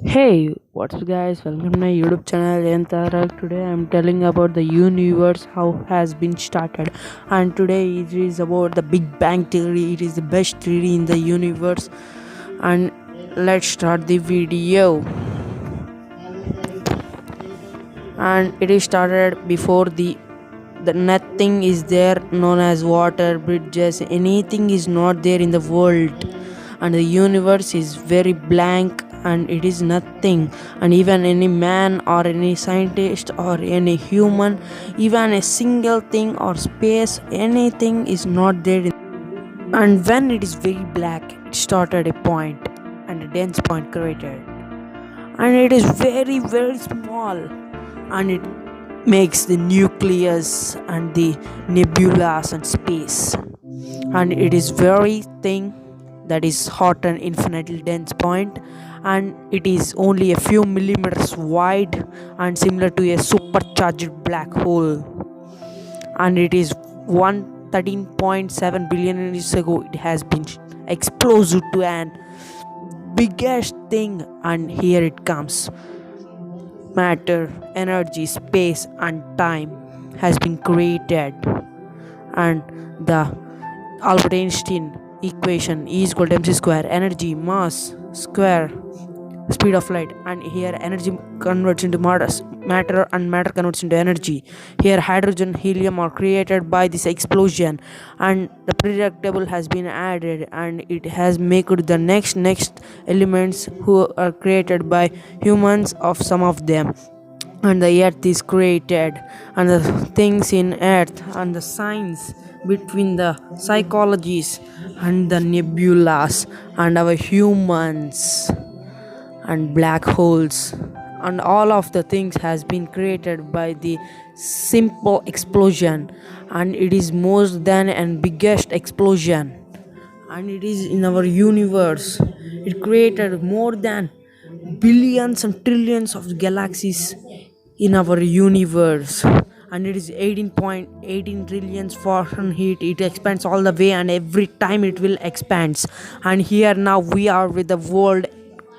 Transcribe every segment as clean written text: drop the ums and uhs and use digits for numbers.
Hey, what's up guys? Welcome to my YouTube channel Tarak. Today I'm telling about the universe how has been started, and today it is about the Big Bang theory. It is the best theory in the universe, and let's start the video. And it is started before the nothing is there known as water, bridges, anything is not there in the world, and the universe is very blank and it is nothing, and even any man or any scientist or any human, even a single thing or space, anything is not there and when it is very black it started a point and a dense point created, and it is very small, and it makes the nucleus and the nebulas and space, and it is very thin, that is hot and infinitely dense point, and it is only a few millimeters wide and similar to a supercharged black hole, and it is 113.7 billion years ago it has been exploded to an biggest thing, and here it comes. Matter, energy, space, and time has been created, and the Albert Einstein equation E is equal to mc square, energy, mass, square, speed of light, and here energy converts into matter and matter converts into energy. Here hydrogen, helium are created by this explosion, and the predictable has been added, and it has made the next elements who are created by humans of some of them, and the earth is created, and the things in earth and the science between the psychologies and the nebulas and our humans and black holes, and all of the things has been created by the simple explosion, and it is more than and biggest explosion, and it is in our universe. It created more than billions and trillions of galaxies in our universe, and it is 18.18 trillions Fahrenheit. It expands all the way, and every time it will expands, and here now we are with the world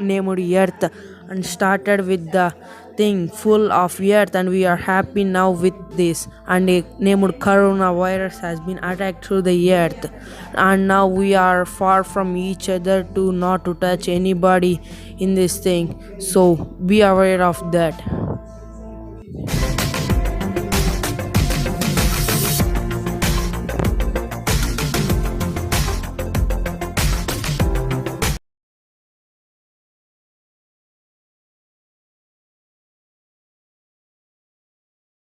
named earth, and started with the thing full of earth, and we are happy now with this, and a named coronavirus has been attacked through the earth, and now we are far from each other to not to touch anybody in this thing, so be aware of that.